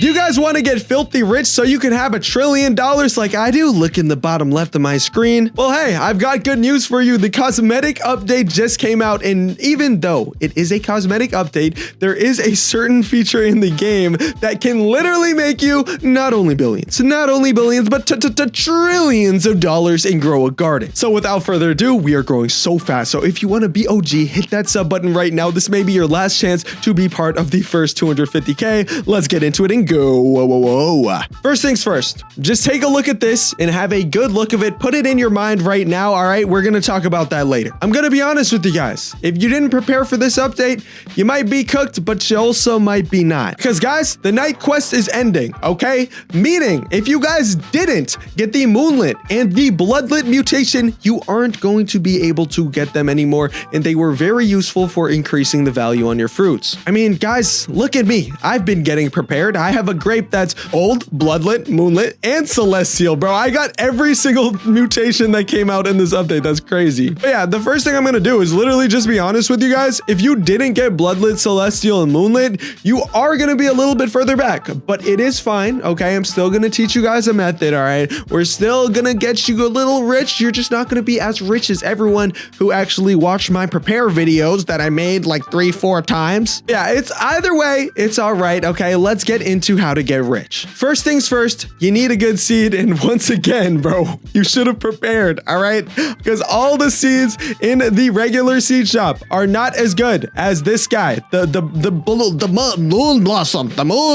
Do you guys want to get filthy rich so you can have $1 trillion like I do? Look in the bottom left of my screen. Well, hey, I've got good news for you. The cosmetic update just came out, and even though it is a cosmetic update, there is a certain feature in the game that can literally make you not only billions, but trillions of dollars and grow a garden. So without further ado, we are growing so fast. So if you want to be OG, hit that sub button right now. This may be your last chance to be part of the first 250K. Let's get into it and go. Whoa. First things first, just take a look at this and have a good look of it. Put it in your mind right now. All right, we're going to talk about that later. I'm going to be honest with you guys. If you didn't prepare for this update, you might be cooked, but you also might be not. Because guys, the night quest is ending, okay? Meaning, if you guys didn't get the moonlit and the bloodlit mutation, you aren't going to be able to get them anymore, and they were very useful for increasing the value on your fruits. I mean, guys, look at me. I've been getting prepared. I have a grape that's old, bloodlit, moonlit, and celestial, bro. I got every single mutation that came out in this update. That's crazy. But yeah, the first thing I'm gonna do is literally just be honest with you guys. If you didn't get bloodlit, celestial, and moonlit, you are gonna be a little bit further back, but it is fine, okay? I'm still gonna teach you guys a method, all right? We're still gonna get you a little rich. You're just not gonna be as rich as everyone who actually watched my prepare videos that I made like 3-4 times. Yeah, it's either way, it's all right, okay? Let's get into how to get rich. First things first, you need a good seed, and once again, bro, you should have prepared, all right? Because all the seeds in the regular seed shop are not as good as this guy, the moon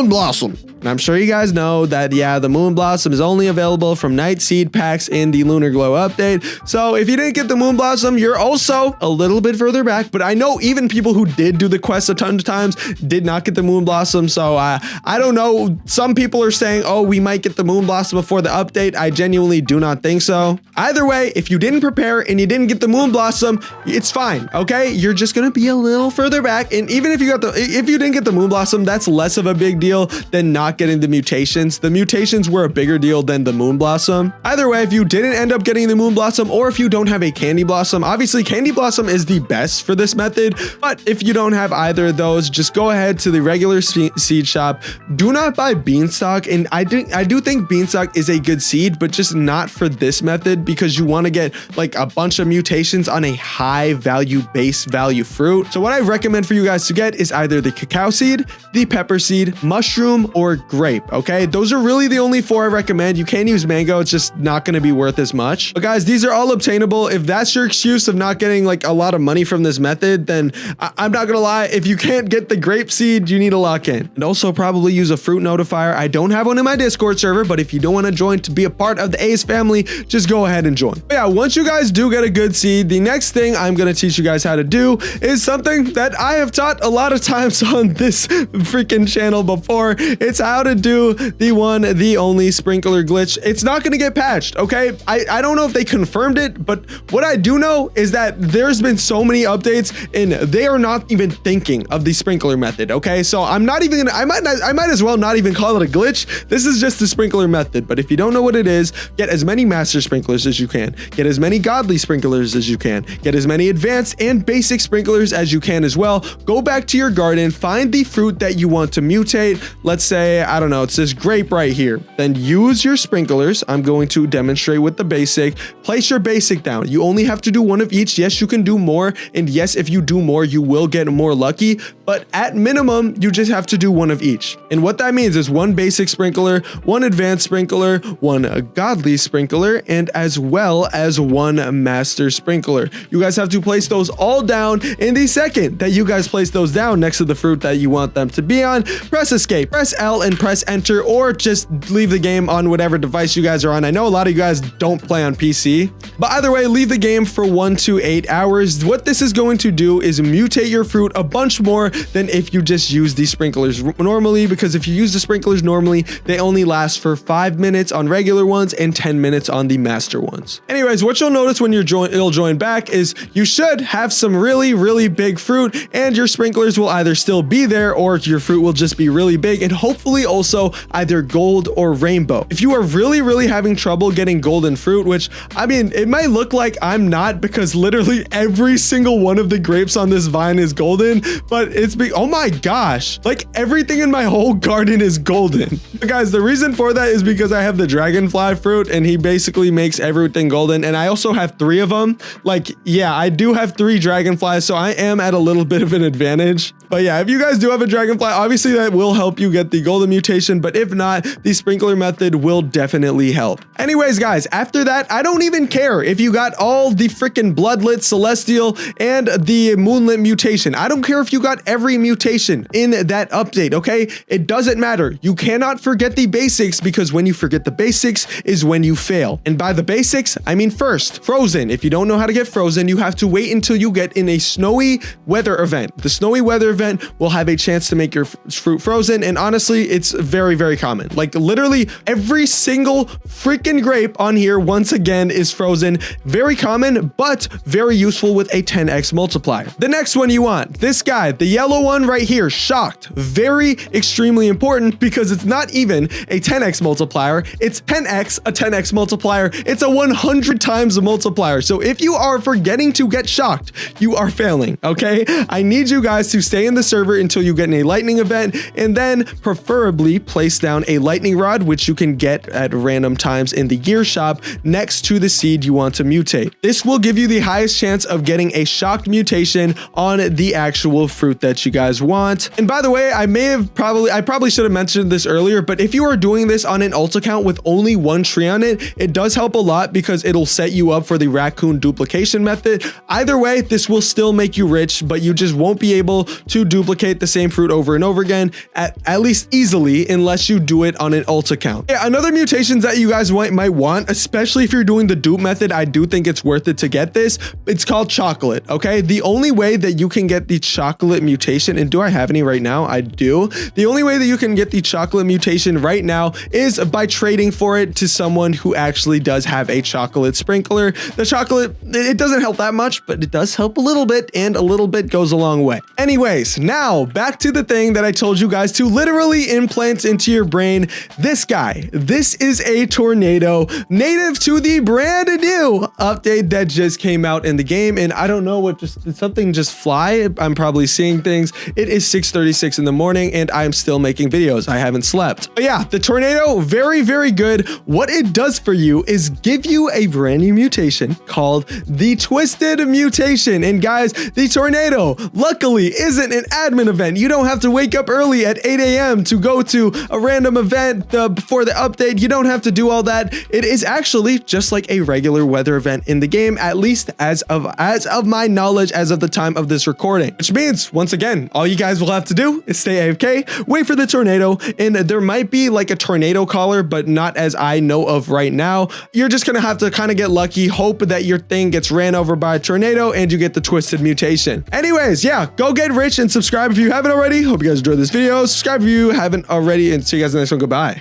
blossom. And I'm sure you guys know that, yeah, the Moon Blossom is only available from Night Seed packs in the Lunar Glow update. So if you didn't get the Moon Blossom, you're also a little bit further back. But I know even people who did do the quest a ton of times did not get the Moon Blossom. So I don't know. Some people are saying, oh, we might get the Moon Blossom before the update. I genuinely do not think so. Either way, if you didn't prepare and you didn't get the Moon Blossom, it's fine, okay? You're just gonna be a little further back. And even if you didn't get the Moon Blossom, that's less of a big deal than not getting the mutations. The mutations were a bigger deal than the Moon Blossom. Either way, if you didn't end up getting the Moon Blossom, or if you don't have a Candy Blossom, obviously Candy Blossom is the best for this method, but if you don't have either of those, just go ahead to the regular seed shop. Do not buy Beanstalk, and I do think Beanstalk is a good seed, but just not for this method, because you want to get like a bunch of mutations on a high value base value fruit. So what I recommend for you guys to get is either the cacao seed, the pepper seed, mushroom, or grape. Okay, those are really the only 4 I recommend. You can use mango, it's just not going to be worth as much. But guys, these are all obtainable. If that's your excuse of not getting like a lot of money from this method, then I'm not gonna lie, if you can't get the grape seed, you need to lock in. And also probably use a fruit notifier. I don't have one in my Discord server, but if you don't want to join to be a part of the Ayze family, just go ahead and join. But yeah, once you guys do get a good seed, the next thing I'm gonna teach you guys how to do is something that I have taught a lot of times on this freaking channel before. It's how to do the one, the only sprinkler glitch. It's not going to get patched, okay? I don't know if they confirmed it, but what I do know is that there's been so many updates and they are not even thinking of the sprinkler method, okay? So I'm not even gonna, I might as well not even call it a glitch. This is just the sprinkler method. But if you don't know what it is, get as many master sprinklers as you can, get as many godly sprinklers as you can, get as many advanced and basic sprinklers as you can as well. Go back to your garden, find the fruit that you want to mutate. Let's say, I don't know, it's this grape right here. Then use your sprinklers. I'm going to demonstrate with the basic. Place your basic down. You only have to do one of each. Yes, you can do more. And yes, if you do more, you will get more lucky. But at minimum, you just have to do one of each. And what that means is 1 basic sprinkler, 1 advanced sprinkler, 1 godly sprinkler, and as well as 1 master sprinkler. You guys have to place those all down. In the second that you guys place those down next to the fruit that you want them to be on, press escape, press L, and press enter, or just leave the game on whatever device you guys are on. I know a lot of you guys don't play on PC, but either way, leave the game for 1 to 8 hours. What this is going to do is mutate your fruit a bunch more than if you just use the sprinklers normally, because if you use the sprinklers normally, they only last for 5 minutes on regular ones and 10 minutes on the master ones. Anyways, what you'll notice when you'll join back is you should have some really big fruit, and your sprinklers will either still be there or your fruit will just be really big, and hopefully preferably also either gold or rainbow. If you are really having trouble getting golden fruit, which I mean, it might look like I'm not because literally every single one of the grapes on this vine is golden, but it's oh my gosh, like everything in my whole garden is golden. But guys, the reason for that is because I have the dragonfly fruit and he basically makes everything golden. And I also have 3 of them. Like, yeah, I do have 3 dragonflies, so I am at a little bit of an advantage. But yeah, if you guys do have a dragonfly, obviously that will help you get the golden mutation, but if not, the sprinkler method will definitely help. Anyways, guys, after that, I don't even care if you got all the freaking bloodlit, celestial, and the moonlit mutation. I don't care if you got every mutation in that update, okay? It doesn't matter. You cannot forget the basics, because when you forget the basics is when you fail. And by the basics, I mean first, frozen. If you don't know how to get frozen, you have to wait until you get in a snowy weather event. The snowy weather event will have a chance to make your fruit frozen, and honestly, it's very common. Like literally every single freaking grape on here once again is frozen. Very common, but very useful with a 10x multiplier. The next one you want, this guy, the yellow one right here, shocked. Very extremely important because it's not even a 10x multiplier, it's 10x a 10x multiplier. It's a 100 times multiplier. So if you are forgetting to get shocked, you are failing, okay? I need you guys to stay in the server until you get in a lightning event, and then preferably place down a lightning rod, which you can get at random times in the gear shop next to the seed you want to mutate. This will give you the highest chance of getting a shocked mutation on the actual fruit that you guys want. And by the way, I probably should have mentioned this earlier, but if you are doing this on an alt account with only 1 tree on it, it does help a lot because it'll set you up for the raccoon duplication method. Either way, this will still make you rich, but you just won't be able to duplicate the same fruit over and over again, at least easily, unless you do it on an alt account. Yeah, another mutations that you guys might want, especially if you're doing the dupe method, I do think it's worth it to get this. It's called chocolate, okay? The only way that you can get the chocolate mutation, and do I have any right now? I do. The only way that you can get the chocolate mutation right now is by trading for it to someone who actually does have a chocolate sprinkler. The chocolate, it doesn't help that much, but it does help a little bit, and a little bit goes a long way. Anyways, now back to the thing that I told you guys to literally implant into your brain. This guy, this is a tornado native to the brand new update that just came out in the game. And I don't know what, did something just fly? I'm probably seeing things. It is 6:36 in the morning and I'm still making videos. I haven't slept. But yeah, the tornado, very good. What it does for you is give you a brand new mutation called the twisted mutation. And guys, the tornado luckily isn't an admin event. You don't have to wake up early at 8 a.m. to go to a random event before the update. You don't have to do all that. It is actually just like a regular weather event in the game, at least as of my knowledge, as of the time of this recording. Which means, once again, all you guys will have to do is stay AFK, wait for the tornado, and there might be like a tornado caller, but not as I know of right now. You're just gonna have to kind of get lucky, hope that your thing gets ran over by a tornado, and you get the twisted mutation. Anyways, yeah, go get rich and subscribe if you haven't already. Hope you guys enjoyed this video. Subscribe if you haven't already, and see you guys in the next one. Goodbye.